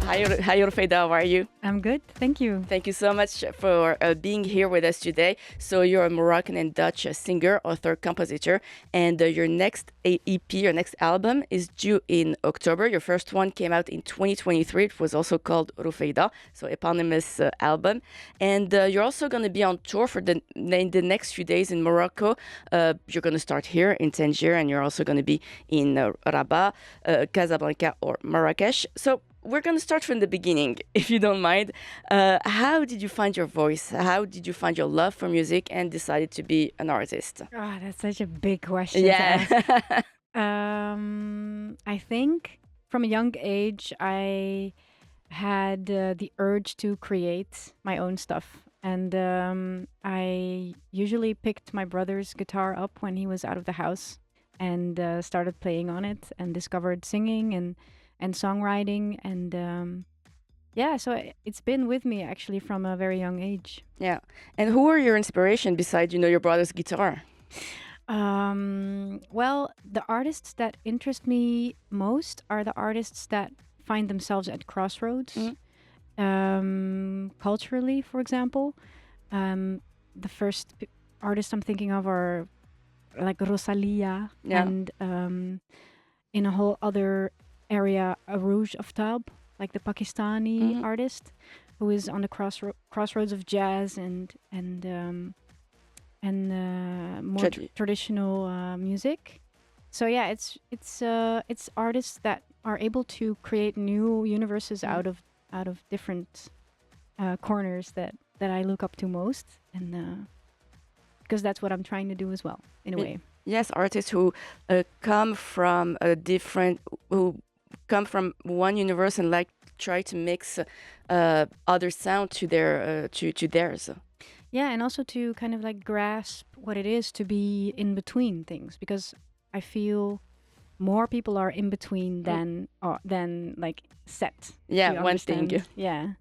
Hi, Roufaida, how are you? I'm good, thank you. Thank you so much for being here with us today. So you're a Moroccan and Dutch singer, author, compositor, and your next EP, your next album is due in October. Your first one came out in 2023. It was also called Roufaida, so eponymous album. And you're also going to be on tour for in the next few days in Morocco. You're going to start here in Tangier, and you're also going to be in Rabat, Casablanca, or Marrakesh. So we're going to start from the beginning, if you don't mind. How did you find your voice? How did you find your love for music and decided to be an artist? Oh, that's such a big question to ask. Yeah. I think from a young age, I had the urge to create my own stuff. And I usually picked my brother's guitar up when he was out of the house and started playing on it and discovered singing and songwriting. And yeah, so it's been with me actually from a very young age. Yeah. And who were your inspiration besides, your brother's guitar? Well, the artists that interest me most are the artists that find themselves at crossroads. Culturally, for example, the first artists I'm thinking of are like Rosalia Yeah. and in a whole other area, Rouge of Tab, like the Pakistani artist who is on the crossroads of jazz and more traditional music. So yeah, it's artists that are able to create new universes out of different corners that I look up to most, and because that's what I'm trying to do as well, in a way. Yes, artists who come from one universe and like try to mix other sound to their to theirs. Yeah, and also to kind of like grasp what it is to be in between things, because I feel more people are in between than like set. Yeah, one thing. Yeah,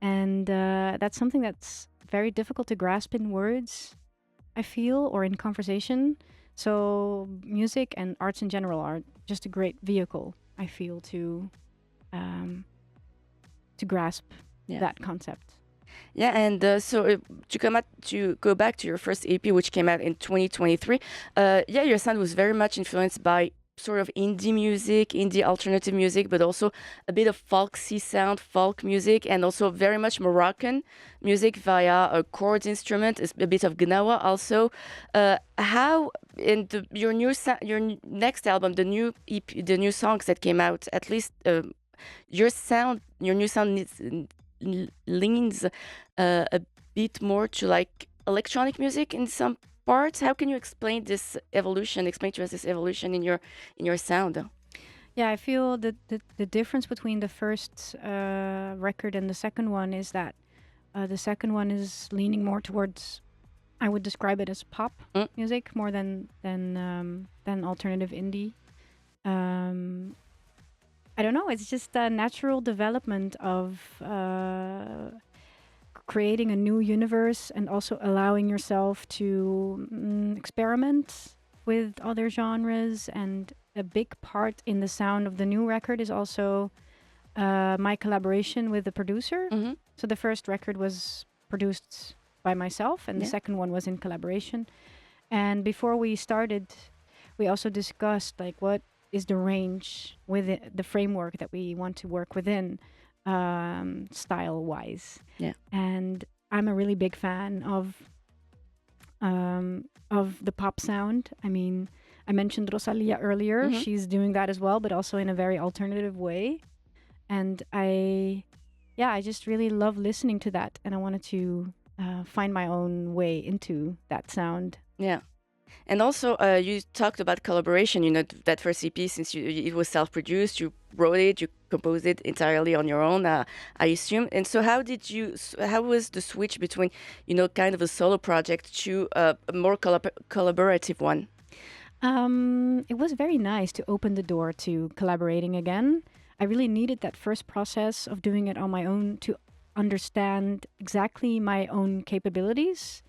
and that's something that's very difficult to grasp in words, I feel, or in conversation. So music and arts in general are just a great vehicle, I feel, to grasp that concept. Yeah, and so to go back to your first EP, which came out in 2023, yeah, your sound was very much influenced by sort of indie music, indie alternative music, but also a bit of folksy sound, folk music, and also very much Moroccan music via a chords instrument, a bit of gnawa also. How in your next album, the new EP, the new songs that came out, at least your new sound leans a bit more to like electronic music in some parts. How can you explain this evolution? Explain to us this evolution in your sound. Yeah, I feel that the difference between the first record and the second one is that the second one is leaning more towards, I would describe it as pop music more than alternative indie. I don't know. It's just a natural development of creating a new universe and also allowing yourself to experiment with other genres. And a big part in the sound of the new record is also my collaboration with the producer. So the first record was produced by myself, and the second one was in collaboration. And before we started, we also discussed like what is the range within the framework that we want to work within, style-wise. Yeah. And I'm a really big fan of the pop sound. I mean, I mentioned Rosalia earlier. She's doing that as well, but also in a very alternative way. And I just really love listening to that, and I wanted to find my own way into that sound. Yeah. And also, you talked about collaboration. That first EP, since it was self-produced, you wrote it, you composed it entirely on your own, I assume. And so, how was the switch between, kind of a solo project to a more collaborative one? It was very nice to open the door to collaborating again. I really needed that first process of doing it on my own to understand exactly my own capabilities.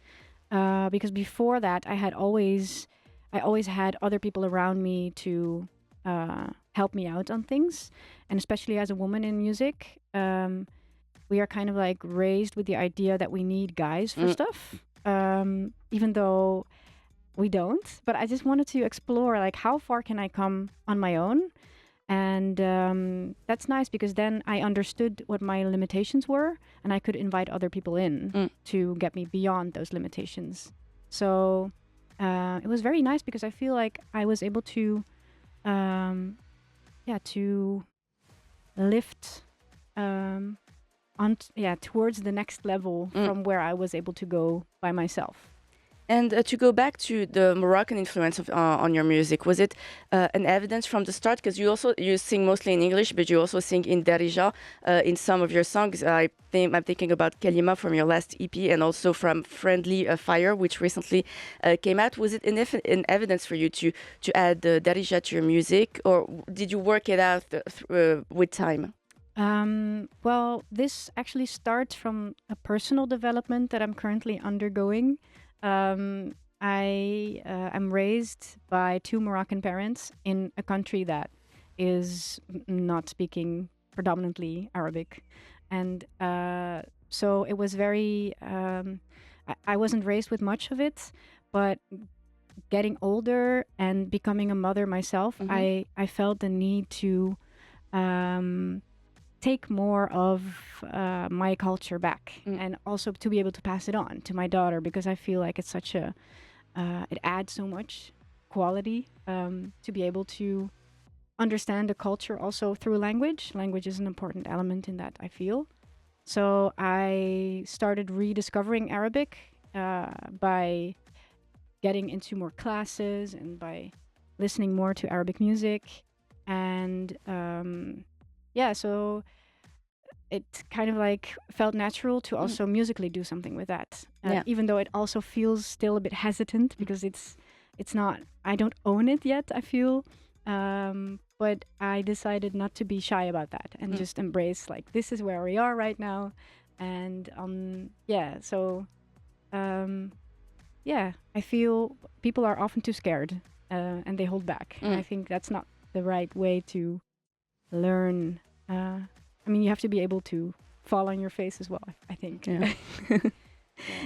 Because before that, I always had other people around me to help me out on things. And especially as a woman in music, we are kind of like raised with the idea that we need guys for stuff, even though we don't. But I just wanted to explore like how far can I come on my own. And that's nice because then I understood what my limitations were and I could invite other people in to get me beyond those limitations. So it was very nice because I feel like I was able to, to lift towards the next level from where I was able to go by myself. And to go back to the Moroccan influence of, on your music, was it an evidence from the start? Because you sing mostly in English, but you also sing in Darija in some of your songs. I'm thinking about Kalima from your last EP, and also from Friendly Fire, which recently came out. Was it an evidence for you to add the Darija to your music, or did you work it out with time? Well, this actually starts from a personal development that I'm currently undergoing. I am raised by two Moroccan parents in a country that is not speaking predominantly Arabic. And so it was very, I wasn't raised with much of it, but getting older and becoming a mother myself, I felt the need to take more of my culture back and also to be able to pass it on to my daughter, because I feel like it's such a it adds so much quality to be able to understand the culture also through language. Language is an important element in that, I feel. So I started rediscovering Arabic by getting into more classes and by listening more to Arabic music. And so it kind of like felt natural to also musically do something with that. Even though it also feels still a bit hesitant because it's not, I don't own it yet, I feel. But I decided not to be shy about that and just embrace like, this is where we are right now. And I feel people are often too scared and they hold back. And I think that's not the right way to learn. I mean, you have to be able to fall on your face as well, I think. Yeah.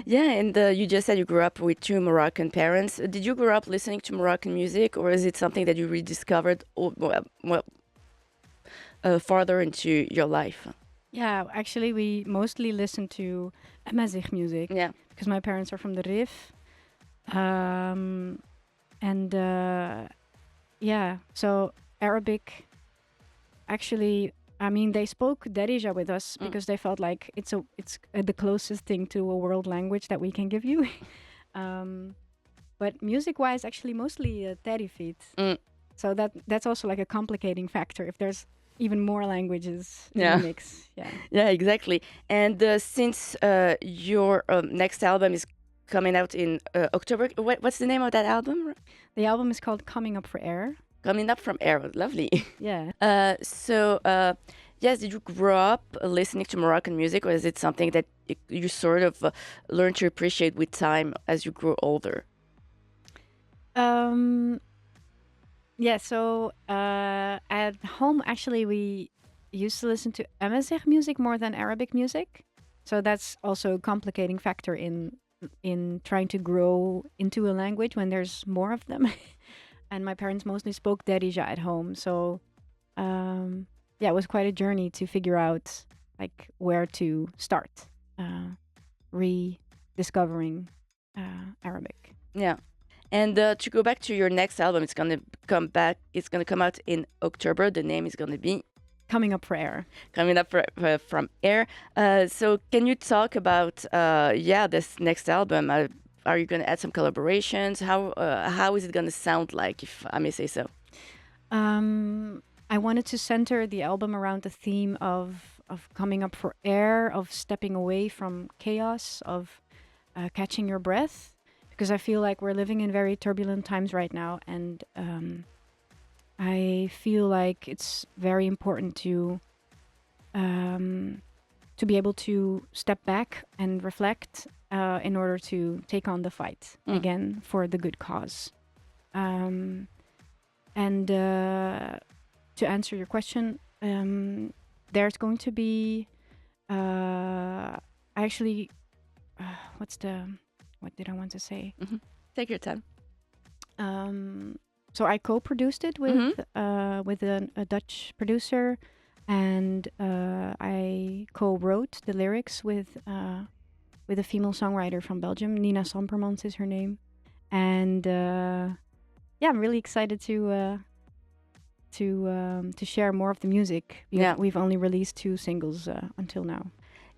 Yeah, and you just said you grew up with two Moroccan parents. Did you grow up listening to Moroccan music, or is it something that you rediscovered farther into your life? Yeah, actually, we mostly listen to Amazigh music. Yeah. Because my parents are from the Rif. So Arabic, actually, I mean, they spoke Darija with us because they felt like it's the closest thing to a world language that we can give you. But music-wise, actually, mostly Tarifit. So that's also like a complicating factor if there's even more languages in the mix. Yeah, exactly. And since your next album is coming out in October, what's the name of that album? The album is called Coming Up for Air. Coming Up from Air, lovely. Yeah. Yes, did you grow up listening to Moroccan music, or is it something that you sort of learned to appreciate with time as you grew older? So at home, actually, we used to listen to Amazigh music more than Arabic music. So that's also a complicating factor in trying to grow into a language when there's more of them. And my parents mostly spoke Darija at home. So it was quite a journey to figure out like where to start rediscovering Arabic. Yeah. And to go back to your next album, it's going to come back. It's going to come out in October. The name is going to be Coming Up for Air. Coming Up from Air. So can you talk about this next album? Are you going to add some collaborations? How is it going to sound like, if I may say so? I wanted to center the album around the theme of coming up for air, of stepping away from chaos, of catching your breath. Because I feel like we're living in very turbulent times right now. And I feel like it's very important to be able to step back and reflect in order to take on the fight again for the good cause. And to answer your question, there's going to be actually what did I want to say? Take your time. So I co-produced it with a Dutch producer, and I co-wrote the lyrics with a female songwriter from Belgium. Nina Sampermans is her name, and I'm really excited to share more of the music. We've only released 2 singles until now.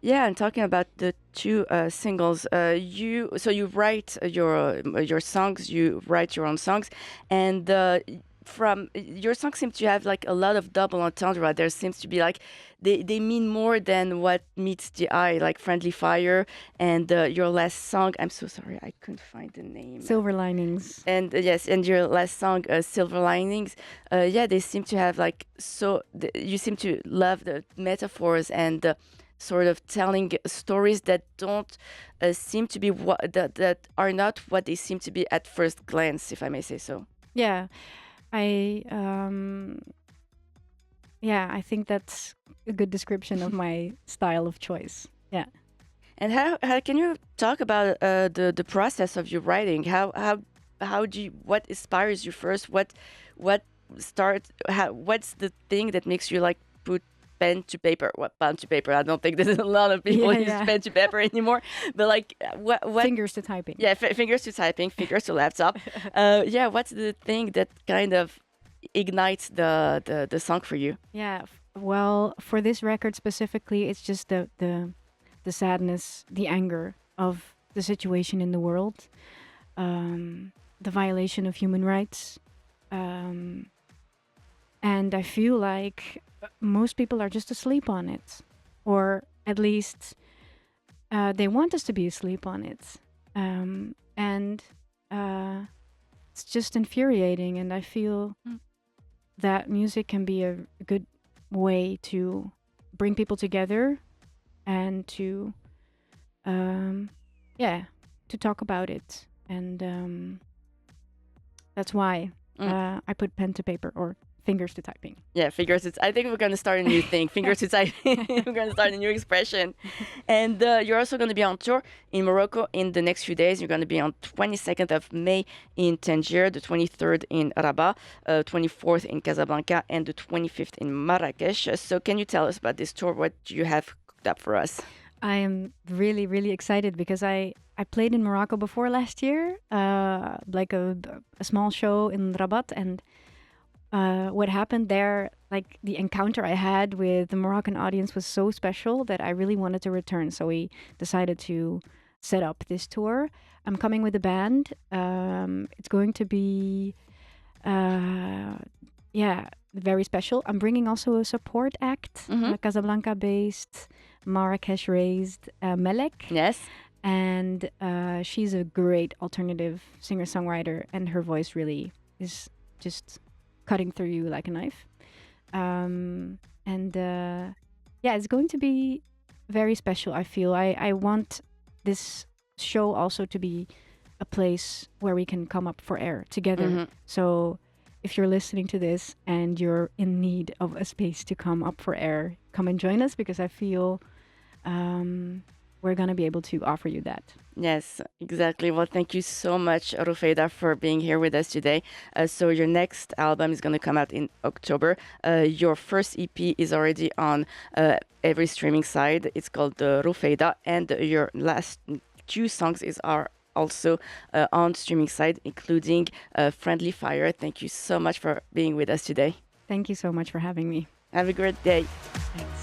Yeah, and talking about the 2 singles, you write your songs, you write your own songs, and from your songs seem to have like a lot of double entendre. There seems to be like they mean more than what meets the eye, like Friendly Fire and your last song. I'm so sorry, I couldn't find the name. Silver Linings. And yes, and your last song, Silver Linings. They seem to have like you seem to love the metaphors and sort of telling stories that don't seem to be that are not what they seem to be at first glance, if I may say so. Yeah, I think that's a good description of my style of choice. Yeah. And how can you talk about the process of your writing? How do you, what inspires you first? What's the thing that makes you like put pen to paper? What pen to paper? I don't think there's a lot of people use pen to paper anymore. But like, what fingers to typing? Yeah, fingers to typing, fingers to laptop. What's the thing that kind of ignites the song for you? Yeah, well, for this record specifically, it's just the sadness, the anger of the situation in the world, the violation of human rights, and I feel like most people are just asleep on it, or at least they want us to be asleep on it, and it's just infuriating. And I feel that music can be a good way to bring people together and to talk about it. And that's why I put pen to paper or fingers to typing. Yeah, fingers. I think we're going to start a new thing. Fingers to typing. We're going to start a new expression. And you're also going to be on tour in Morocco in the next few days. You're going to be on 22nd of May in Tangier, the 23rd in Rabat, 24th in Casablanca, and the 25th in Marrakesh. So can you tell us about this tour? What do you have cooked up for us? I am really, really excited because I played in Morocco before last year, like a small show in Rabat, and what happened there, like the encounter I had with the Moroccan audience was so special that I really wanted to return. So we decided to set up this tour. I'm coming with a band. It's going to be, very special. I'm bringing also a support act, Casablanca-based, Marrakesh-raised Melek. Yes. And she's a great alternative singer-songwriter, and her voice really is just cutting through you like a knife. It's going to be very special, I feel. I want this show also to be a place where we can come up for air together. So if you're listening to this and you're in need of a space to come up for air, come and join us, because I feel we're going to be able to offer you that. Yes, exactly. Well, thank you so much, Roufaida, for being here with us today. So your next album is going to come out in October. Your first EP is already on every streaming side. It's called Roufaida, and your last 2 songs are also on streaming side, including Friendly Fire. Thank you so much for being with us today. Thank you so much for having me. Have a great day. Thanks.